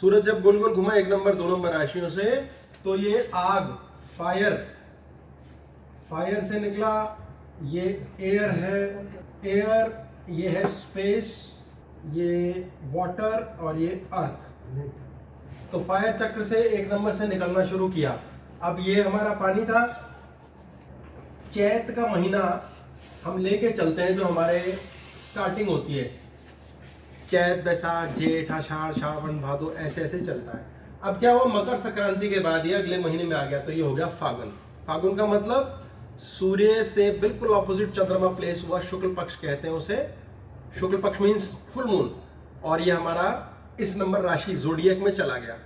सूरज जब गोल गोल घुमा 1 number 2 number राशियों से, तो ये आग फायर से निकला, ये एयर है, एयर ये है स्पेस, ये वाटर और ये अर्थ। तो फायर चक्र से 1 नंबर से निकलना शुरू किया। अब ये हमारा पानी था। चैत का महीना हम लेके चलते हैं, जो हमारे स्टार्टिंग होती है, चैत बैसाख जेठ आषाढ़ श्रावण भादो ऐसे ऐसे चलता है। अब क्या हुआ, मकर संक्रांति के बाद ये अगले महीने में आ गया, तो ये हो गया फागुन। फागुन का मतलब सूर्य से बिल्कुल ऑपोजिट चंद्रमा प्लेस हुआ, शुक्ल पक्ष कहते हैं उसे। शुक्ल पक्ष मीन्स फुल मून, और ये हमारा इस नंबर राशि जोडिएक में चला गया।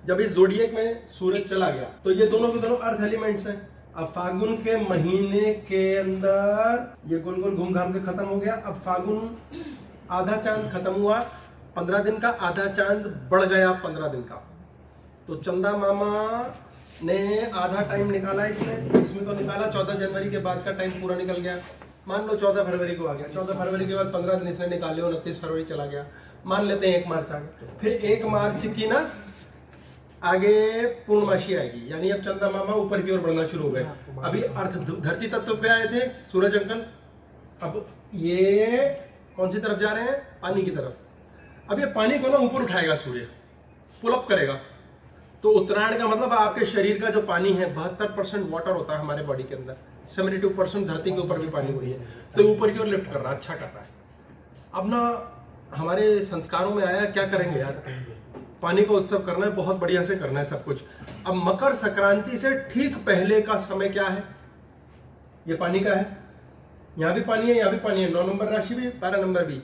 जब इस जोडिएक में सूरज चला गया, तो ये दोनों के दोनों अर्थ एलिमेंट्स हैं। अब फागुन के महीने के अंदर ये गोल गोल घूम घाम के खत्म हो गया। अब फागुन आधा चांद खत्म हुआ, 15 दिन का, आधा चांद बढ़ गया 15 दिन का। तो चंदा मामा ने आधा टाइम निकाला इसमें तो निकाला 14 जनवरी के बाद का टाइम पूरा निकल गया। मान लो 14 फरवरी को आ गया, 14 फरवरी के बाद 15 दिन इसने निकाले, 29 फरवरी चला गया। मान लेते हैं 1 मार्च आ गया। फिर 1 मार्च की ना आगे पूर्णमासी आएगी, यानी अब चंदा मामा ऊपर की ओर बढ़ना शुरू हो गए। अभी अर्थ धरती तत्व पे आए थे सूरज अंकल, अब ये कौन सी तरफ जा रहे हैं, पानी की तरफ। अब ये पानी को ना ऊपर उठाएगा सूर्य, पुल अप करेगा। तो उत्तरायण का मतलब आपके शरीर का जो पानी है 72% वाटर होता है हमारे बॉडी के अंदर, 72% धरती के ऊपर भी पानी हुई है, तो ऊपर की ओर लिफ्ट कर रहा है, अच्छा कर रहा है। अब ना हमारे संस्कारों में आया, क्या करेंगे यार, पानी का उत्सव करना है, बहुत बढ़िया से करना है सब कुछ। अब मकर संक्रांति से ठीक पहले का समय क्या है, ये पानी का है, यहाँ भी पानी है, यहाँ भी पानी है, 9 नंबर राशि भी 12 नंबर भी,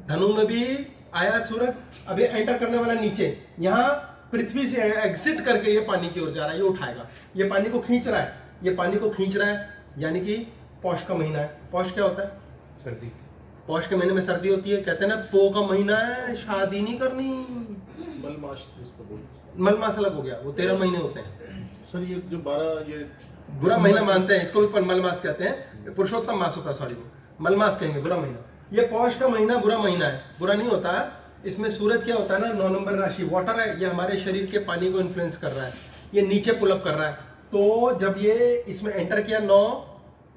धनु में भी आया सूरज। अब ये एंटर करने वाला नीचे, यहाँ पृथ्वी से एग्जिट करके ये पानी की ओर जा रहा है, ये उठाएगा, ये पानी को खींच रहा है, ये पानी को खींच रहा है, यानी कि पौष का महीना है। पौष क्या होता है, सर्दी। पौष के महीने में सर्दी होती है, कहते हैं ना पो का महीना है, शादी नहीं करनी। मलमास अलग हो गया, वो 13 महीने होते हैं सर। ये जो 12 ये बुरा महीना मानते हैं इसको भी, पर मलमास कहते हैं, पुरुषोत्तम मास होता है, सॉरी वो मलमास कहेंगे, बुरा महीना। ये पौष का महीना बुरा महीना है, बुरा नहीं होता है। इसमें सूरज क्या होता है ना, 9 नंबर राशि वाटर है, ये हमारे शरीर के पानी को इन्फ्लुएंस कर रहा है, ये नीचे पुलअप कर रहा है। तो जब ये इसमें एंटर किया 9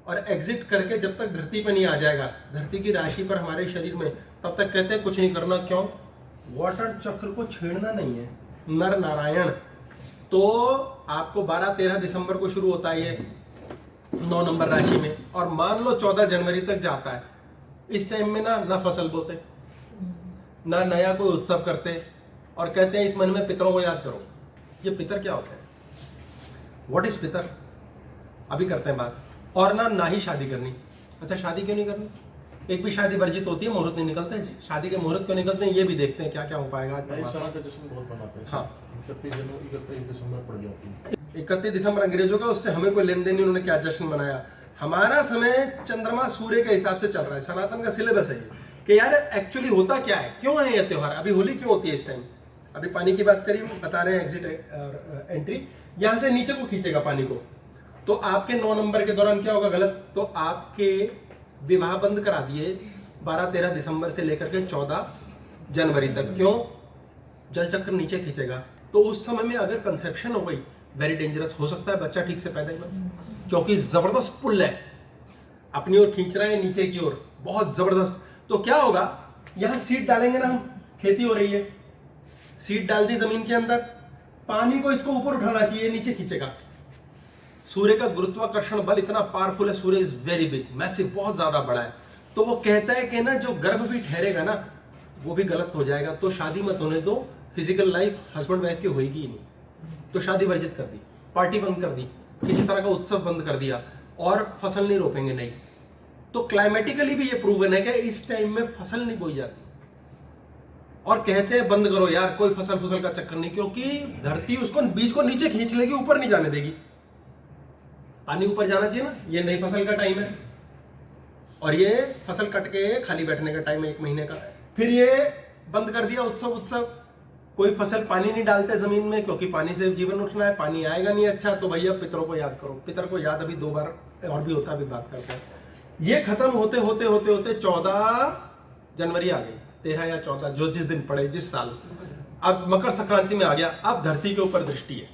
और एग्जिट करके जब तक धरती पे नहीं आ जाएगा, धरती की राशि पर हमारे शरीर में, तब तक कहते हैं कुछ नहीं करना। क्यों, वाटर चक्र को छेड़ना नहीं है, नर नारायण। तो आपको 12-13 दिसंबर को शुरू होता है ये 9 नंबर राशि में, और मान लो 14 जनवरी तक जाता है। इस टाइम में ना फसल बोते, ना नया कोई उत्सव करते, और कहते हैं इस मन में पितरों को याद करो। ये पितर क्या होता है, व्हाट इज पितर, अभी करते हैं बात। और ना ही शादी करनी। अच्छा, शादी क्यों नहीं करनी, एक भी शादी वर्जित होती है, मुहूर्त नहीं निकलते। शादी के मुहूर्त क्यों निकलते हैं, ये भी देखते हैं क्या क्या हो पाएगा। का जश्न बहुत मनाते हैं। हाँ, 31 दिसंबर पड़ जाती है। 31 दिसंबर अंग्रेजों का, उससे हमें कोई लेन देन नहीं, उन्होंने क्या जश्न मनाया। हमारा समय चंद्रमा सूर्य के हिसाब से चल रहा है, सनातन का सिलेबस है ये, कि यार एक्चुअली होता क्या है, क्यों है ये त्योहार। अभी होली क्यों होती है इस टाइम, अभी पानी की बात करी, बता रहे हैं एग्जिट एंट्री, यहां से नीचे को खींचेगा पानी को, तो आपके 9 नंबर के दौरान क्या होगा, गलत, तो आपके विवाह बंद करा दिए 12-13 दिसंबर से लेकर के 14 जनवरी तक। क्यों, जल चक्र नीचे खींचेगा। तो उस समय में अगर कंसेप्शन हो गई, वेरी डेंजरस, हो सकता है बच्चा ठीक से पैदा ही ना, क्योंकि जबरदस्त पुल है, अपनी ओर खींच रहा है नीचे की ओर, बहुत जबरदस्त। तो क्या होगा, यहां सीड डालेंगे ना हम, खेती हो रही है, सीड डाल दी जमीन के अंदर, पानी को इसको ऊपर उठाना चाहिए, नीचे खींचेगा। सूर्य का गुरुत्वाकर्षण बल इतना पावरफुल है, सूर्य इज वेरी बिग, मैसिव, बहुत ज्यादा बड़ा है। तो वो कहता है कि ना जो गर्भ भी ठहरेगा ना, वो भी गलत हो जाएगा, तो शादी मत होने दो, फिजिकल लाइफ हस्बैंड वाइफ की होगी ही नहीं। तो शादी वर्जित कर दी, पार्टी बंद कर दी, किसी तरह का उत्सव बंद कर दिया, और फसल नहीं रोपेंगे नहीं। तो क्लाइमेटिकली भी ये प्रूवन है कि इस टाइम में फसल नहीं बोई जाती, और कहते हैं बंद करो यार, कोई फसल का चक्कर नहीं, क्योंकि धरती उसको बीज को नीचे खींच लेगी, ऊपर नहीं जाने देगी। पानी ऊपर जाना चाहिए ना, ये नई फसल का टाइम है, और ये फसल कट के खाली बैठने का टाइम है 1 महीने का। फिर ये बंद कर दिया उत्सव, कोई फसल पानी नहीं डालते जमीन में, क्योंकि पानी से जीवन उठना है, पानी आएगा नहीं। अच्छा, तो भैया पितरों को याद करो। पितर को याद अभी 2 बार और भी होता है, अभी बात करते हैं। ये खत्म होते होते होते होते 14 जनवरी आ गई, 13 या 14, जो जिस दिन पड़े, जिस साल अब मकर संक्रांति में आ गया, अब धरती के ऊपर दृष्टि है।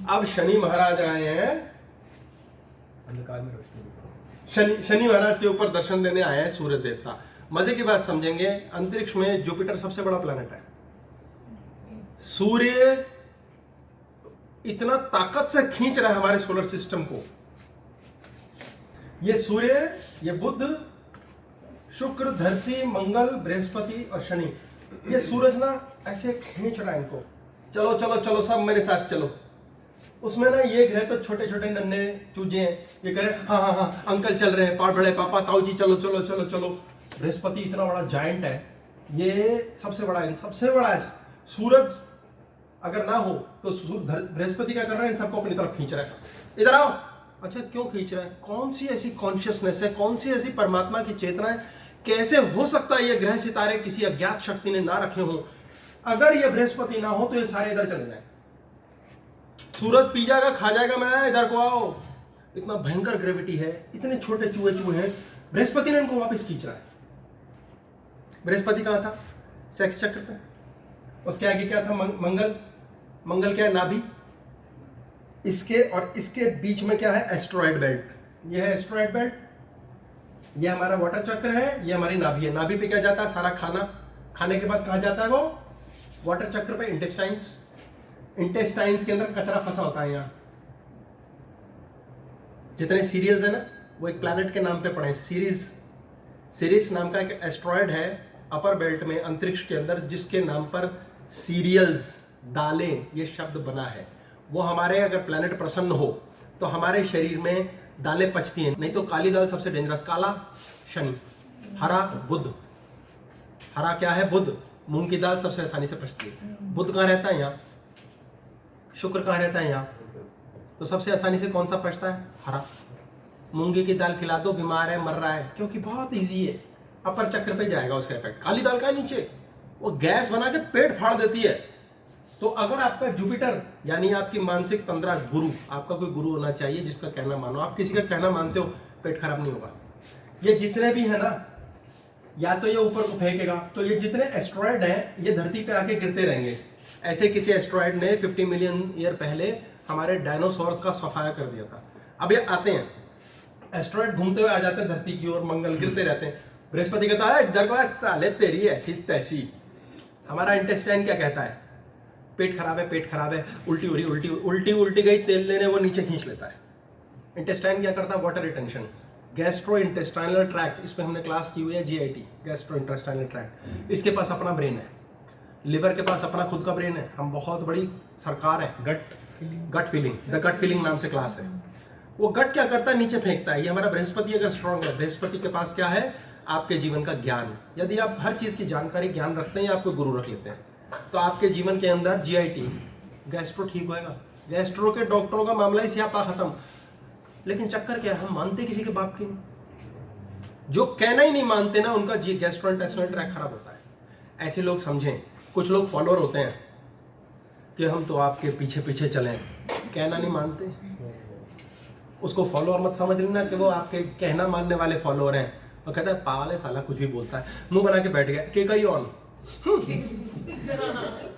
अब शनि महाराज आए हैं, अंधकार में रोशनी, शनि महाराज के ऊपर दर्शन देने आए हैं सूरज देवता। मजे की बात समझेंगे, अंतरिक्ष में जुपिटर सबसे बड़ा प्लैनेट है। सूर्य इतना ताकत से खींच रहा है हमारे सोलर सिस्टम को। ये सूर्य, ये बुध, शुक्र, धरती, मंगल, बृहस्पति और शनि, ये सूरज ना ऐसे खींच रहा है इनको। चलो चलो चलो सब मेरे साथ चलो। उसमें ना ये ग्रह तो छोटे छोटे नन्हे चूजे हैं, ये कह रहे हाँ हाँ हाँ अंकल चल रहे हैं, बड़े पापा ताऊ जी चलो चलो चलो चलो। बृहस्पति इतना बड़ा जायंट है, ये सबसे बड़ा है। सूरज अगर ना हो तो बृहस्पति क्या कर रहा है, इन सबको अपनी तरफ खींच रहा है। इधर आओ। अच्छा क्यों खींच रहा है? कौन सी ऐसी कॉन्शियसनेस है, कौन सी ऐसी परमात्मा की चेतना है? कैसे हो सकता है ये ग्रह सितारे किसी अज्ञात शक्ति ने ना रखे हों? अगर ये बृहस्पति ना हो तो ये सारे इधर चले जाए। सूरज पी जाएगा, खा जाएगा, मैं इधर को आओ। इतना भयंकर ग्रेविटी है, इतने छोटे चूहे हैं, बृहस्पति ने इनको वापस खींच रहा है। बृहस्पति कहाँ था? सेक्स चक्र पे। उसके आगे क्या था? मंगल क्या है? नाभि। इसके और इसके बीच में क्या है? Asteroid belt. ये है एस्ट्रॉयड बेल्ट, ये हमारा वाटर चक्र है, ये हमारी नाभि है। नाभि पे क्या जाता है? सारा खाना। खाने के बाद कहाँ जाता है वो? वाटर चक्र पे इंटेस्टाइन्स। इंटेस्टाइन्स के अंदर कचरा फंसा होता है। यहाँ जितने सीरियल्स है ना, वो एक प्लैनेट के नाम पे पढ़े। सीरीज नाम का एक एस्ट्रॉयड है अपर बेल्ट में, अंतरिक्ष के अंदर, जिसके नाम पर सीरियल्स, दालें, ये शब्द बना है। वो हमारे अगर प्लैनेट प्रसन्न हो तो हमारे शरीर में दालें पचती हैं। नहीं तो काली दाल सबसे डेंजरस। काला शनि, हरा बुध। हरा क्या है? बुध। मूंग की दाल सबसे आसानी से पचती है। बुध कहाँ रहता है? यहाँ। शुक्र कहाँ रहता है? यहाँ। तो सबसे आसानी से कौन सा पचता है? हरा। मूंगी की दाल खिला दो, बीमार है, मर रहा है, क्योंकि बहुत इजी है, अपर चक्र पे जाएगा उसका इफेक्ट। काली दाल का नीचे, वो गैस बना के पेट फाड़ देती है। तो अगर आपका जुपिटर यानी आपकी मानसिक तंद्रा गुरु, आपका कोई गुरु होना चाहिए जिसका कहना मानो। आप किसी का कहना मानते हो, पेट खराब नहीं होगा। ये जितने भी है ना, या तो ये ऊपर को फेंकेगा, तो ये जितने एस्ट्रॉयड हैं ये धरती पे आके गिरते रहेंगे। ऐसे किसी एस्ट्रॉयड ने 50 मिलियन ईयर पहले हमारे डायनासोर्स का सफाया कर दिया था। अब ये आते हैं, एस्ट्रॉयड घूमते हुए आ जाते हैं धरती की ओर, मंगल गिरते रहते हैं। बृहस्पति कहता है इधर को चाले तेरी ऐसी तैसी। हमारा इंटेस्टाइन क्या कहता है? पेट खराब है, पेट खराब है, उल्टी हो रही, उल्टी गई, तेल लेने, वो नीचे खींच लेता है। इंटेस्टाइन क्या करता है? Water retention. Gastro intestinal tract, इस पे हमने क्लास की हुई है, GIT, गैस्ट्रो इंटेस्टाइनल ट्रैक्ट। इसके पास अपना ब्रेन है, लिवर के पास अपना खुद का ब्रेन है। हम बहुत बड़ी सरकार है। Gut feeling, the gut feeling नाम से क्लास है। वो गट क्या करता है? नीचे फेंकता है। ये हमारा बृहस्पति अगर स्ट्रांग है, बृहस्पति के पास क्या है? आपके जीवन का ज्ञान। यदि आप हर चीज की जानकारी, ज्ञान रखते हैं या आपको गुरु रख लेते हैं, तो आपके जीवन के अंदर GIT, गैस्ट्रो ठीक होएगा। गैस्ट्रो के डॉक्टरों का मामला ही स्यापा खत्म। लेकिन चक्कर क्या है? हम मानते किसी के बाप की नहीं। जो कहना ही नहीं मानते ना, उनका गैस्ट्रोइंटेस्टाइनल ट्रैक्ट खराब होता है। ऐसे लोग समझें, कुछ लोग फॉलोअर होते हैं कि हम तो आपके पीछे पीछे चलें, कहना नहीं मानते। उसको फॉलोअर मत समझ लेना कि वो आपके कहना मानने वाले फॉलोअर हैं। और कहता है पागल है साला, कुछ भी बोलता है, मुंह बना के बैठ गया, के कही ऑन,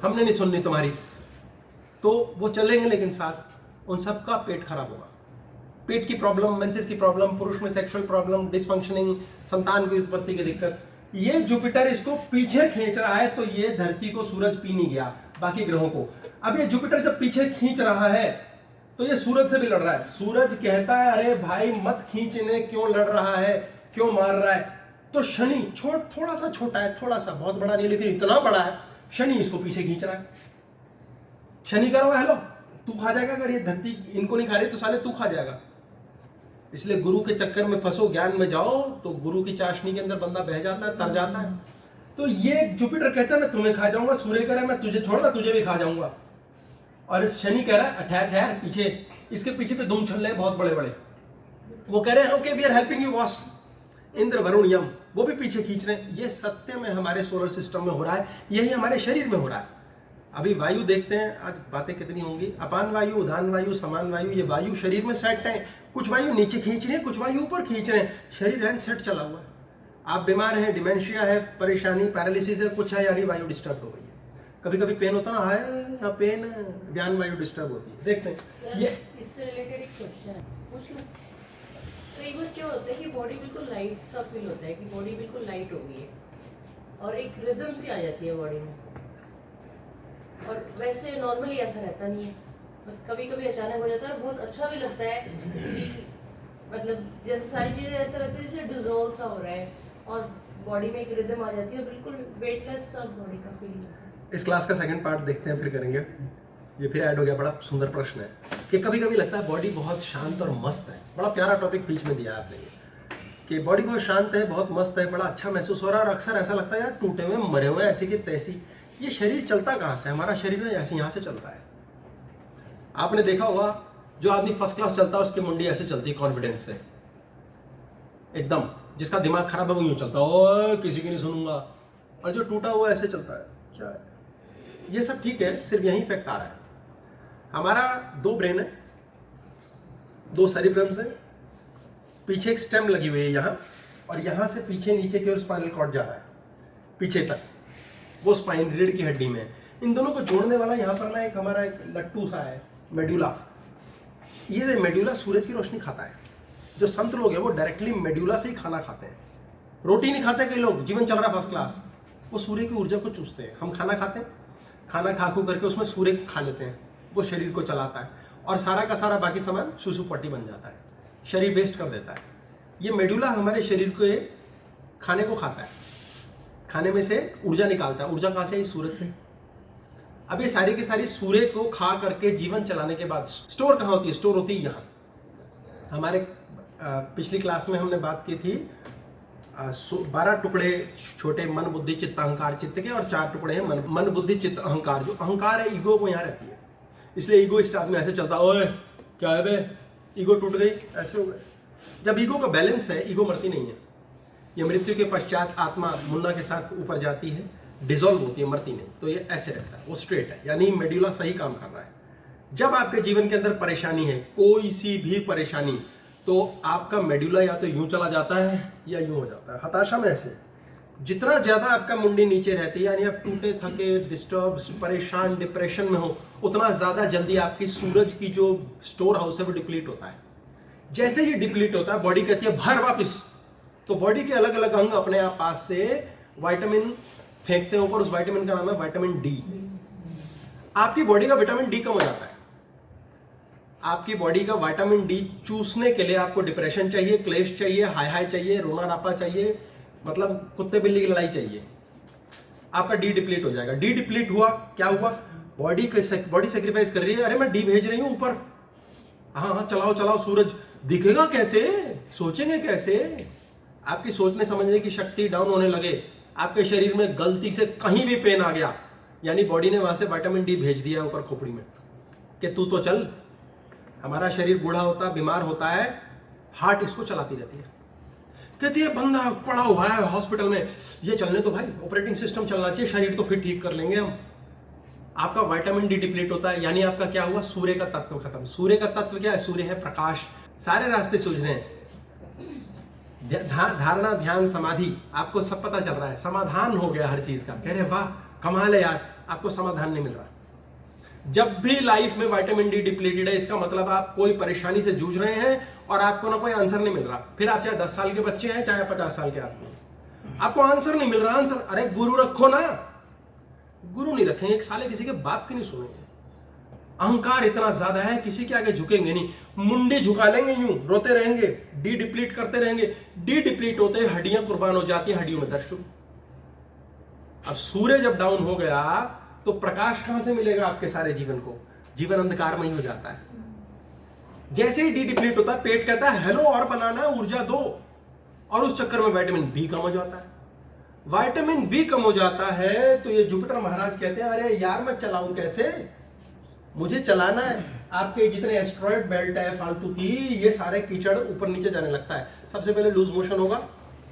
हमने नहीं सुननी तुम्हारी। तो वो चलेंगे, लेकिन साथ उन सबका पेट खराब होगा। पेट की प्रॉब्लम, मेंसेस की प्रॉब्लम, पुरुष में सेक्सुअल प्रॉब्लम, डिसफंक्शनिंग, संतान की उत्पत्ति की दिक्कत। ये जुपिटर इसको पीछे खींच रहा है, तो ये धरती को सूरज पी नहीं गया, बाकी ग्रहों को। अब ये जुपिटर जब पीछे खींच रहा है तो ये सूरज से भी लड़ रहा है। सूरज कहता है अरे भाई मत खींचने, क्यों लड़ रहा है, क्यों मार रहा है? तो शनि थोड़ा सा छोटा है, थोड़ा सा, बहुत बड़ा नहीं, लेकिन इतना बड़ा है, शनि इसको पीछे खींच रहा है। शनि करो हेलो, तू खा जाएगा। अगर ये धरती इनको नहीं खा रही तो साले तू खा जाएगा। इसलिए गुरु के चक्कर में फंसो, ज्ञान में जाओ तो गुरु की चाशनी के अंदर बंदा बह जाता है, तर जाता है। तो ये जुपिटर कहता है मैं तुम्हें खा जाऊंगा, सूर्य कह रहा है मैं तुझे छोड़ना, तुझे भी खा जाऊंगा। और इस शनि कह रहा है ठहर ठहर, पीछे, इसके पीछे पे धूम छल्ले बहुत बड़े बड़े। वो कह रहे हैं okay we are helping you boss. Indra Varuna Yama वो भी पीछे खींच रहे हैं। ये सत्य में हमारे सोलर सिस्टम में हो रहा है, यही हमारे शरीर में हो रहा है। अभी वायु देखते हैं, आज बातें कितनी होंगी। अपान वायु, उदान वायु, समान वायु, ये वायु शरीर में सेट है। कुछ वायु नीचे खींच रही है, कुछ वायु ऊपर खींच रहे हैं। शरीर हैंड सेट चला हुआ है। आप बीमार हैं, डिमेंशिया है, परेशानी, पैरालिसिस है, कुछ है, यानी वायु डिस्टर्ब हो गई है। कभी कभी पेन होता ना हाय या पेन ज्ञान वायु डिस्टर्ब होती है। देखते हैं सर, ये इससे रिलेटेड एक क्वेश्चन है, पूछ लो। कई बार क्या होता है कि बॉडी बिल्कुल लाइट सा फील होता है कि बॉडी बिल्कुल लाइट हो गई है और एक रिदम सी आ जाती है बॉडी में, और वैसे नॉर्मली ऐसा रहता नहीं है, कभी कभी अचानक हो जाता है और बहुत अच्छा भी लगता है कि मतलब जैसे सारी चीज़ें ऐसा लगता है जैसे डिजोल्व सा हो रहा है और बॉडी में एक रिदम आ जाती है और बिल्कुल वेटलेस सा बॉडी का फीलिंग होता है। इस क्लास का सेकंड पार्ट देखते हैं, फिर करेंगे। ये फिर ऐड हो गया, बड़ा सुंदर प्रश्न है कि कभी कभी लगता है बॉडी बहुत शांत और मस्त है। बड़ा प्यारा टॉपिक बीच में दिया आपने ये कि बॉडी बहुत शांत है, बहुत मस्त है, बड़ा अच्छा महसूस हो रहा है, और अक्सर ऐसा लगता है यार टूटे हुए मरे हुए ऐसी की तैसी। ये शरीर चलता कहाँ से? हमारा शरीर ना ऐसे यहाँ से चलता है। आपने देखा होगा जो आदमी फर्स्ट क्लास चलता है उसकी मुंडी ऐसे चलती है, कॉन्फिडेंस से एकदम। जिसका दिमाग खराब है वो यूँ चलता है, ओए किसी की नहीं सुनूंगा। और जो टूटा हुआ ऐसे चलता है। क्या है ये सब? ठीक है, सिर्फ यही इफेक्ट आ रहा है। हमारा दो ब्रेन है, दो सेरिब्रम्स है, पीछे एक स्टेम लगी हुई है यहाँ, और यहाँ से पीछे नीचे की ओर स्पाइनल कॉर्ड जा रहा है पीछे तक, वो स्पाइन रीढ़ की हड्डी में है। इन दोनों को जोड़ने वाला यहाँ पर ना एक हमारा एक लट्टू सा है, मेडुला। ये मेडुला सूरज की रोशनी खाता है। जो संत लोग हैं वो डायरेक्टली मेडुला से ही खाना खाते हैं, रोटी नहीं खाते। कई लोग जीवन चल रहा है फर्स्ट क्लास, वो सूर्य की ऊर्जा को चूसते हैं। हम खाना खाते हैं, खाना खा करके उसमें सूर्य खा लेते हैं, वो शरीर को चलाता है, और सारा का सारा बाकी सामान सुसुपट्टी बन जाता है, शरीर वेस्ट कर देता है। ये मेडुला हमारे शरीर के खाने को खाता है, खाने में से ऊर्जा निकालता है। ऊर्जा कहाँ से? सूरज से। अब ये सारी की सारी सूर्य को खा करके जीवन चलाने के बाद स्टोर कहाँ होती है? स्टोर होती है यहाँ। हमारे पिछली क्लास में हमने बात की थी 12 टुकड़े छोटे मन बुद्धि चित्त अहंकार चित्त के, और 4 टुकड़े हैं मन बुद्धि चित्त अहंकार। जो अहंकार है ईगो वो यहाँ रहती है, इसलिए ईगो इस आदमी ऐसे चलता है, ओए क्या है बे, ईगो टूट गई, ऐसे हो गए। जब ईगो का बैलेंस है, ईगो मरती नहीं है। ये मृत्यु के पश्चात आत्मा मुन्ना के साथ ऊपर जाती है, डिसॉल्व होती है, मरती नहीं। तो ये ऐसे रहता है, वो स्ट्रेट है, यानी मेडुला सही काम कर रहा है। जब आपके जीवन के अंदर परेशानी है, कोई सी भी परेशानी, तो आपका मेडुला या तो यूं चला जाता है या यूं हो जाता है। हताशा में ऐसे जितना ज्यादा आपका मुंडी नीचे रहती है, यानी आप टूटे थके डिस्टर्ब परेशान डिप्रेशन में हो, उतना ज्यादा जल्दी आपकी सूरज की जो स्टोर हाउस है वो डिप्लीट होता है। जैसे ये डिप्लीट होता है, बॉडी कहती है भर वापिस। तो बॉडी के अलग अलग अंग अपने आप पास से विटामिन फेंकते हैं ऊपर। उस विटामिन का नाम है विटामिन डी। आपकी बॉडी का विटामिन डी कम हो जाता है। आपकी बॉडी का विटामिन डी चूसने के लिए आपको डिप्रेशन चाहिए, क्लेश चाहिए, हाय हाय चाहिए, रोना रापा चाहिए, मतलब कुत्ते बिल्ली की लड़ाई चाहिए। आपका डी डिप्लीट हो जाएगा। डी डिप्लीट हुआ, क्या हुआ? बॉडी सेक्रीफाइस कर रही है, अरे मैं डी भेज रही हूं ऊपर, हाँ हाँ चलाओ चलाओ सूरज। दिखेगा कैसे? सोचेंगे कैसे? आपकी सोचने समझने की शक्ति डाउन होने लगे। आपके शरीर में गलती से कहीं भी पेन आ गया, यानी बॉडी ने वहां से विटामिन डी भेज दिया ऊपर खोपड़ी में कि तू तो चल। हमारा शरीर बूढ़ा होता, बीमार होता है, हार्ट इसको चलाती रहती है, कहती है बंदा पड़ा हुआ है हॉस्पिटल में, ये चलने तो भाई, ऑपरेटिंग सिस्टम चलना चाहिए, शरीर तो फिर ठीक कर लेंगे हम। आपका विटामिन डी डिप्लीट होता है, यानी आपका क्या हुआ? सूर्य का तत्व खत्म। सूर्य का तत्व क्या है? सूर्य है प्रकाश। सारे रास्ते सूझ रहे हैं, धारणा ध्यान समाधि, आपको सब पता चल रहा है, समाधान हो गया हर चीज का। कह रहे वाह कमाल है यार, आपको समाधान नहीं मिल रहा। जब भी लाइफ में विटामिन डी डिप्लीटेड है, इसका मतलब आप कोई परेशानी से जूझ रहे हैं और आपको ना कोई आंसर नहीं मिल रहा। फिर आप चाहे 10 साल के बच्चे हैं, चाहे 50 साल के आदमी हैं, आपको आंसर नहीं मिल रहा। आंसर, अरे गुरु रखो ना। गुरु नहीं रखेंगे, एक साले किसी के बाप की नहीं सुनेंगे। अहंकार इतना ज्यादा है, किसी के आगे झुकेंगे नहीं, मुंडी झुका लेंगे, यूं रोते रहेंगे, डी डिप्लीट करते रहेंगे। डी डिप्लीट होते हड्डियां कुर्बान हो जाती हैं, हड्डियों में दर्द शुरू। अब सूर्य जब डाउन हो गया तो प्रकाश कहां से मिलेगा आपके सारे जीवन को? जीवन अंधकारमय हो जाता है। जैसे ही डी डिप्लीट होता है, पेट कहता है हेलो और बनाना, ऊर्जा दो, और उस चक्कर में विटामिन बी कम हो जाता है। विटामिन बी कम हो जाता है तो ये जुपिटर महाराज कहते हैं अरे यार मैं चलाऊं कैसे, मुझे चलाना है। आपके जितने एस्ट्रॉयड बेल्ट है फालतू की, ये सारे कीचड़ ऊपर नीचे जाने लगता है। सबसे पहले लूज मोशन होगा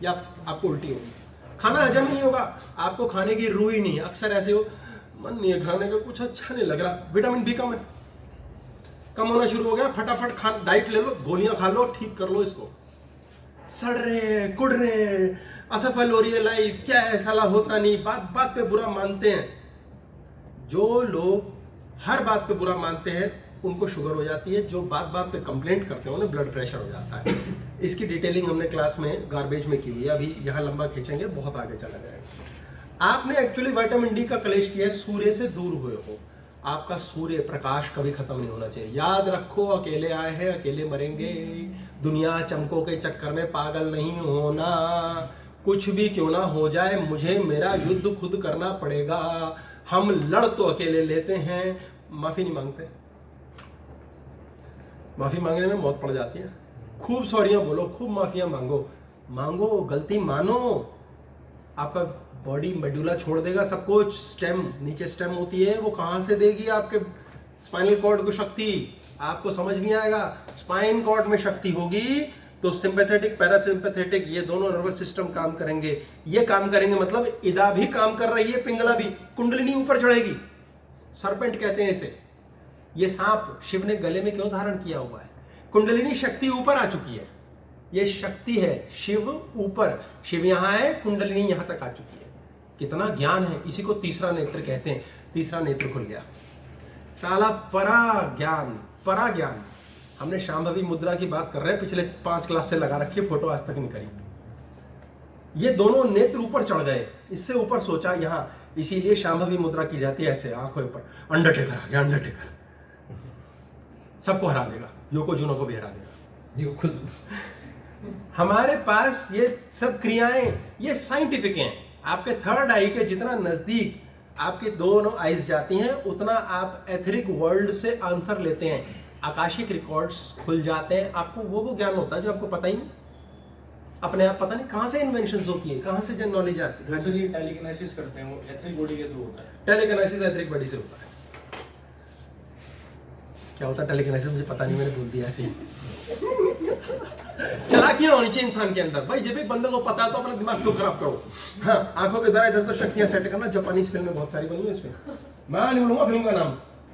या आपको उल्टी होगी, खाना हजम ही नहीं होगा, आपको खाने की रूह ही नहीं। अक्सर ऐसे हो, मन नहीं है खाने का, कुछ अच्छा नहीं लग रहा, विटामिन बी कम है, कम होना शुरू हो गया। फटाफट डाइट ले लो, गोलियां खा लो, ठीक कर लो इसको। सड़ रहे कुड़ रहे, असफल हो रही है लाइफ, क्या है साला होता नहीं, बात बात पे बुरा मानते हैं। जो लोग हर बात पे बुरा मानते हैं उनको शुगर हो जाती है, जो बात बात पे कंप्लेंट करते हैं उन्हें ब्लड प्रेशर हो जाता है। इसकी डिटेलिंग हमने क्लास में गार्बेज में की हुई है, अभी यहाँ लंबा खींचेंगे, बहुत आगे चला जाएगा। आपने एक्चुअली विटामिन डी का कलेश किया है, सूर्य से दूर हुए हो, आपका सूर्य प्रकाश कभी खत्म नहीं होना चाहिए। याद रखो, अकेले आए हैं अकेले मरेंगे, दुनिया चमकों के चक्कर में पागल नहीं होना, कुछ भी क्यों ना हो जाए मुझे मेरा युद्ध खुद करना पड़ेगा। हम लड़ तो अकेले लेते हैं, माफी नहीं मांगते, माफी मांगने में मौत पड़ जाती है। खूब सॉरियां बोलो, खूब माफियां मांगो, मांगो, गलती मानो, आपका बॉडी मेडुला छोड़ देगा सब कुछ। स्टेम, नीचे स्टेम होती है, वो कहां से देगी आपके स्पाइनल कॉर्ड को शक्ति, आपको समझ नहीं आएगा। स्पाइन कॉर्ड में शक्ति होगी तो सिंपैथेटिक पैरासिम्पैथेटिक ये दोनों नर्वस सिस्टम काम करेंगे। ये काम करेंगे मतलब इदा भी काम कर रही है, पिंगला भी, कुंडलिनी ऊपर चढ़ेगी, सरपेंट कहते हैं इसे। ये सांप शिव ने गले में क्यों धारण किया हुआ है? कुंडलिनी शक्ति ऊपर आ चुकी है, ये शक्ति है, शिव ऊपर, शिव यहां है, कुंडलिनी यहां तक आ चुकी है। कितना ज्ञान है, इसी को तीसरा नेत्र कहते हैं। तीसरा नेत्र खुल गया, साला परा ज्ञान, परा ज्ञान। हमने शांभवी मुद्रा की बात कर रहे हैं, पिछले 5 क्लास से लगा रखी है, फोटो आज तक नहीं करी। ये दोनों नेत्र ऊपर चढ़ गए, इससे ऊपर सोचा यहां, इसीलिए शांभवी मुद्रा की जाती है ऐसे, आंखों ऊपर। अंडरटेकर आ गया, अंडरटेकर सबको हरा देगा, योकोजुनो को भी हरा देगा। हमारे पास ये सब क्रियाएं, ये साइंटिफिक हैं। आपके थर्ड आई के जितना नजदीक आपके दोनों आईज जाती हैं, उतना आप एथरिक वर्ल्ड से आंसर लेते हैं, आकाशिक रिकॉर्ड्स खुल जाते हैं। आपको वो ज्ञान होता है जो आपको पता ही नहीं, अपने आप पता नहीं कहां से इन्वेंशंस होती है, कहां से जन नॉलेज आती है। जो ये टेलीकिनेसिस करते हैं वो एथरिक बॉडी के थ्रू होता है। टेलीकिनेसिस एथरिक बॉडी से होता है। क्या होता है टेलीकिनेसिस मुझे पता नहीं, मैंने बोल दिया ऐसे ही। चालाकियां होनी चाहिए इंसान के अंदर भाई, जब भी बंदे को पता है तो अपना दिमाग क्यों खराब करो। हाँ, आंखों के द्वारा इधर उधर शक्तियां सेट करना, जापानीज फिल्म में बहुत सारी बनी है, इसमें मैं नहीं बोलूंगा फिल्म का नाम,